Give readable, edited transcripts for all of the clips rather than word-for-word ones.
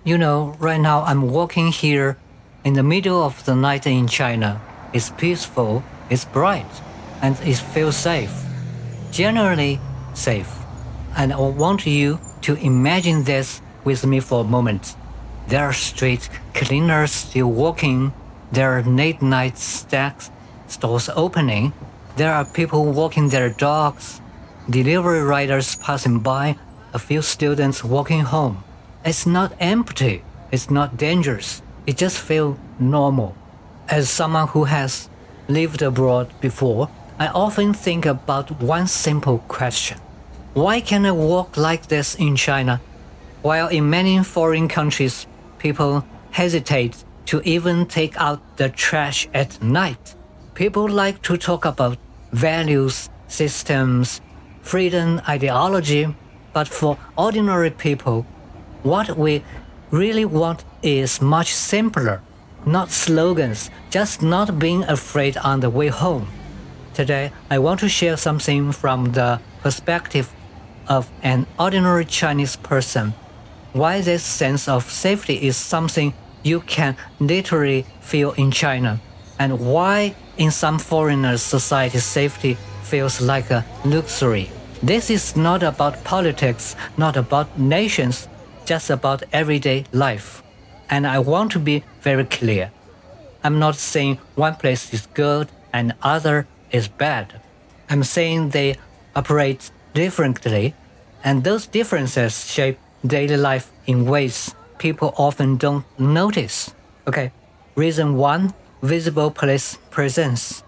You know, right now I'm walking here in the middle of the night in China. It's peaceful, it's bright, and it feels safe. Generally safe. And I want you to imagine this with me for a moment. There are street cleaners still walking. There are late night stores opening. There are people walking their dogs. Delivery riders passing by. A few students walking home. It's not empty. It's not dangerous. It just feels normal. As someone who has lived abroad before, I often think about one simple question. Why can I walk like this in China? While in many foreign countries, people hesitate to even take out the trash at night. People like to talk about values, systems, freedom, ideology, but for ordinary people, what we really want is much simpler. Not slogans, just not being afraid on the way home. Today, I want to share something from the perspective of an ordinary Chinese person. Why this sense of safety is something you can literally feel in China, and why in some foreigners' society safety feels like a luxury. This is not about politics, not about nations, just about everyday life. And I want to be very clear. I'm not saying one place is good and other is bad. I'm saying they operate differently, and those differences shape daily life in ways people often don't notice. Okay, reason one, visible police presence.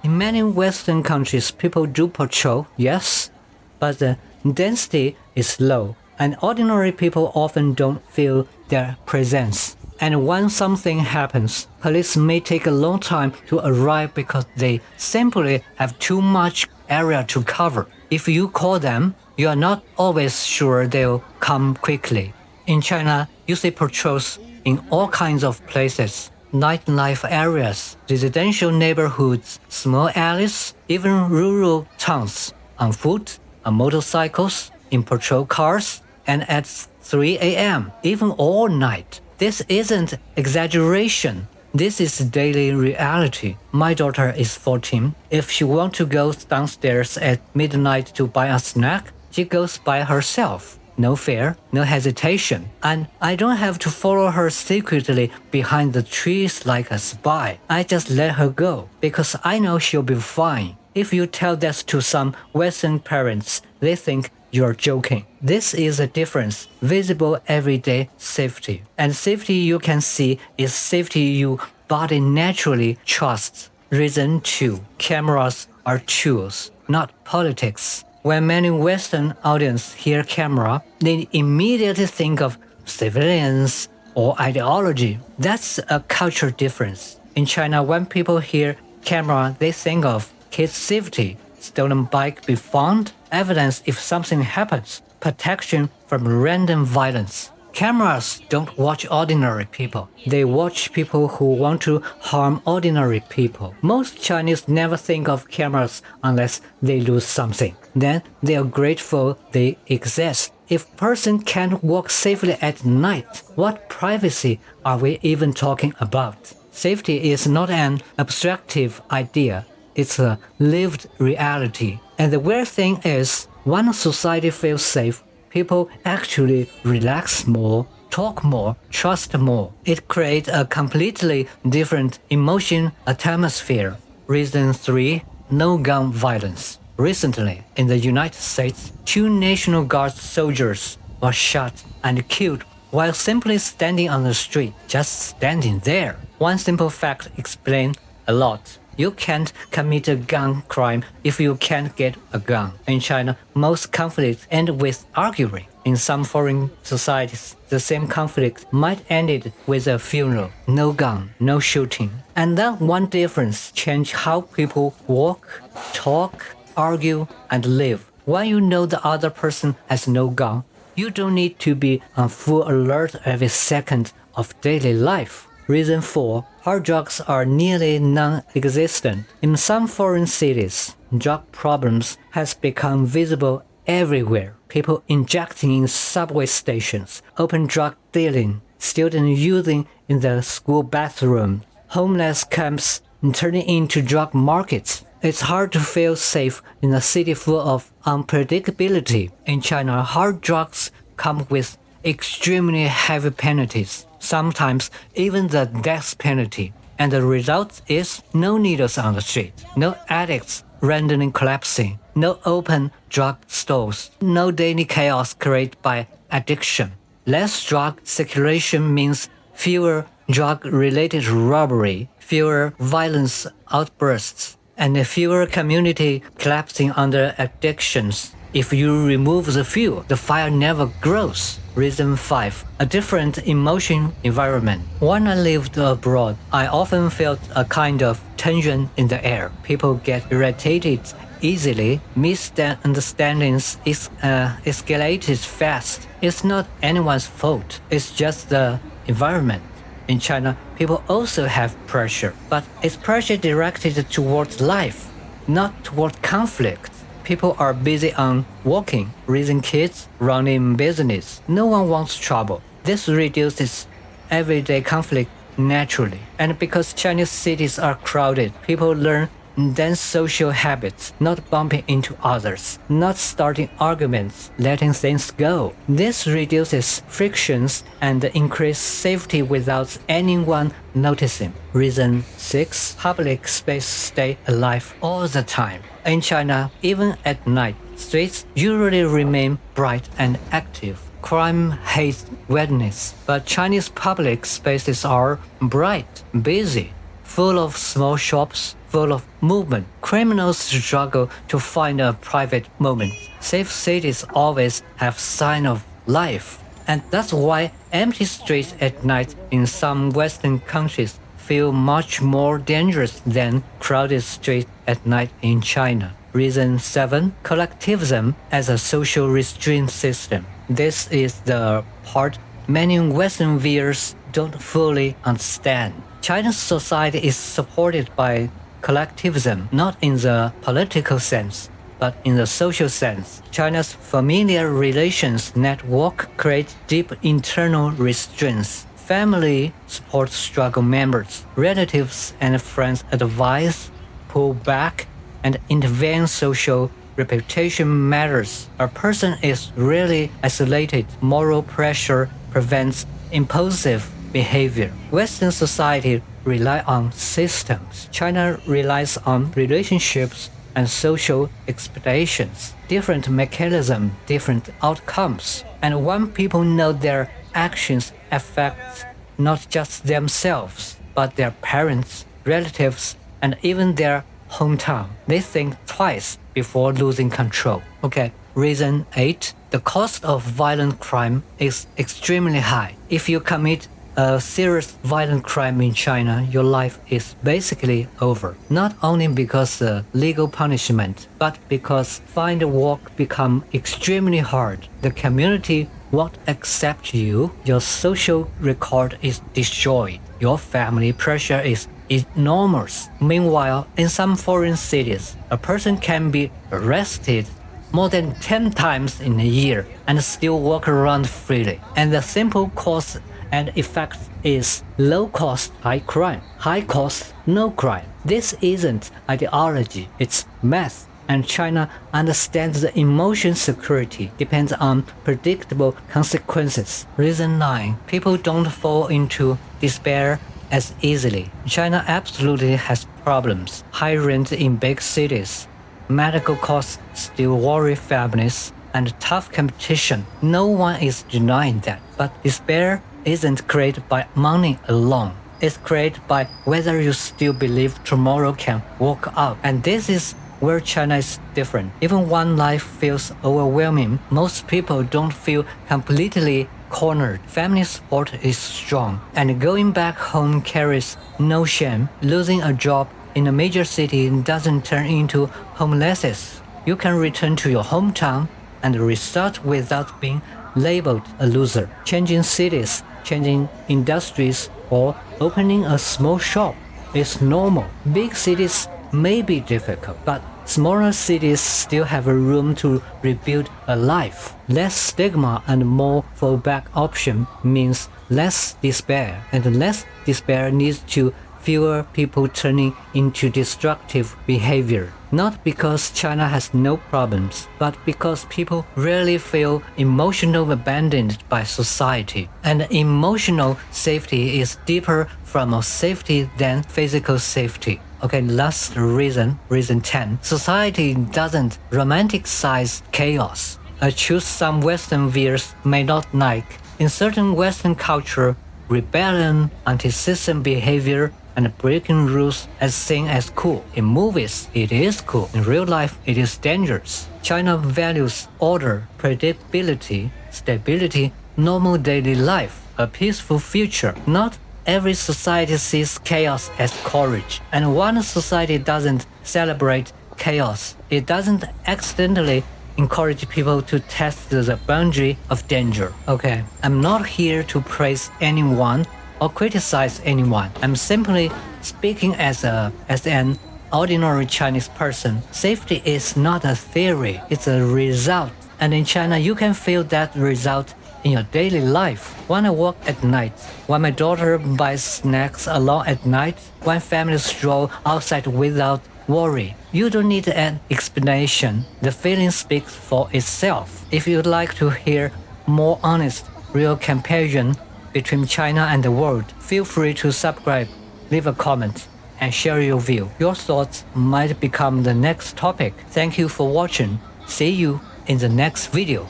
In many Western countries, people do patrol, yes, but the density is low, and ordinary people often don't feel their presence. And when something happens, police may take a long time to arrive because they simply have too much area to cover. If you call them, you are not always sure they'll come quickly. In China, you see patrols in all kinds of places. Nightlife areas, residential neighborhoods, small alleys, even rural towns, on foot, on motorcycles, in patrol cars, and at 3 a.m., even all night. This isn't exaggeration. This is daily reality. My daughter is 14. If she wants to go downstairs at midnight to buy a snack, she goes by herself. No fear, no hesitation. And I don't have to follow her secretly behind the trees like a spy. I just let her go because I know she'll be fine. If you tell this to some Western parents, they think you're joking. This is a difference, visible everyday safety. And safety you can see is safety your body naturally trusts. Reason 2. Cameras are tools, not politics. When many Western audiences hear camera, they immediately think of civilians or ideology. That's a cultural difference. In China, when people hear camera, they think of kids' safety, stolen bike be found, evidence if something happens, protection from random violence. Cameras don't watch ordinary people. They watch people who want to harm ordinary people. Most Chinese never think of cameras unless they lose something. Then they are grateful they exist. If a person can't walk safely at night, what privacy are we even talking about? Safety is not an abstractive idea. It's a lived reality. And the weird thing is, when society feels safe, people actually relax more, talk more, trust more. It creates a completely different emotion atmosphere. Reason 3. No gun violence. Recently, in the United States, 2 National Guard soldiers were shot and killed while simply standing on the street, just standing there. One simple fact explains a lot. You can't commit a gun crime if you can't get a gun. In China, most conflicts end with arguing. In some foreign societies, the same conflict might end with a funeral. No gun, no shooting. And that one difference changes how people walk, talk, argue, and live. When you know the other person has no gun, you don't need to be on full alert every second of daily life. Reason 4. Hard drugs are nearly non-existent. In some foreign cities, drug problems has become visible everywhere. People injecting in subway stations, open drug dealing, students using in the school bathroom, homeless camps turning into drug markets. It's hard to feel safe in a city full of unpredictability. In China, hard drugs come with extremely heavy penalties, sometimes even the death penalty. And the result is no needles on the street, no addicts randomly collapsing, no open drug stores, no daily chaos created by addiction. Less drug circulation means fewer drug-related robbery, fewer violence outbursts, and fewer community collapsing under addictions. If you remove the fuel, the fire never grows. Reason 5. A different emotion environment. When I lived abroad, I often felt a kind of tension in the air. People get irritated easily, misunderstandings escalated fast. It's not anyone's fault, it's just the environment. In China, people also have pressure, but it's pressure directed towards life, not toward conflict. People are busy on working, raising kids, running business. No one wants trouble. This reduces everyday conflict naturally. And because Chinese cities are crowded, people learn dense social habits, not bumping into others, not starting arguments, letting things go. This reduces frictions and increases safety without anyone noticing. Reason 6. Public space stay alive all the time. In China, even at night, streets usually remain bright and active. Crime hates wetness, but Chinese public spaces are bright, busy, full of small shops, full of movement. Criminals struggle to find a private moment. Safe cities always have sign of life. And that's why empty streets at night in some Western countries feel much more dangerous than crowded streets at night in China. Reason 7. Collectivism as a social restraint system. This is the part many Western viewers don't fully understand. China's society is supported by collectivism, not in the political sense, but in the social sense. China's familiar relations network creates deep internal restraints. Family supports struggle members. Relatives and friends advise, pull back, and intervene social reputation matters. A person is rarely isolated. Moral pressure prevents impulsive behavior. Western society rely on systems. China relies on relationships and social expectations. Different mechanisms, different outcomes. And when people know their actions affect not just themselves, but their parents, relatives, and even their hometown, they think twice before losing control. Okay, reason 8. The cost of violent crime is extremely high. If you commit a serious violent crime in China, your life is basically over. Not only because of legal punishment, but because find work become extremely hard. The community won't accept you. Your social record is destroyed. Your family pressure is enormous. Meanwhile, in some foreign cities, a person can be arrested more than 10 times in a year and still walk around freely. And the simple cause and effect is low cost, high crime, high cost, no crime. This isn't ideology, it's math. And China understands the emotion security depends on predictable consequences. Reason 9. People don't fall into despair as easily. China absolutely has problems. High rent in big cities, medical costs still worry families, and tough competition. No one is denying that. But despair isn't created by money alone. It's created by whether you still believe tomorrow can work out. And this is where China is different. Even when life feels overwhelming, most people don't feel completely cornered. Family support is strong, and going back home carries no shame. Losing a job in a major city doesn't turn into homelessness. You can return to your hometown and restart without being labeled a loser. Changing cities, changing industries, or opening a small shop is normal. Big cities may be difficult, but Smaller cities still have a room to rebuild a life. Less stigma and more fallback option means less despair, and less despair leads to fewer people turning into destructive behavior. Not because China has no problems, but because people rarely feel emotionally abandoned by society. And emotional safety is deeper from safety than physical safety. Okay, last reason 10. Society doesn't romanticize chaos. I choose some Western viewers may not like. In certain Western culture, rebellion, anti-system behavior, and breaking rules as seen as cool. In movies, it is cool. In real life, it is dangerous. China values order, predictability, stability, normal daily life, a peaceful future. Not every society sees chaos as courage. And one society doesn't celebrate chaos. It doesn't accidentally encourage people to test the boundary of danger. Okay, I'm not here to praise anyone or criticize anyone. I'm simply speaking as an ordinary Chinese person. Safety is not a theory, it's a result. And in China, you can feel that result in your daily life. When I walk at night, when my daughter buys snacks alone at night, when families stroll outside without worry. You don't need an explanation. The feeling speaks for itself. If you'd like to hear more honest, real comparison between China and the world, feel free to subscribe, leave a comment, and share your view. Your thoughts might become the next topic. Thank you for watching. See you in the next video.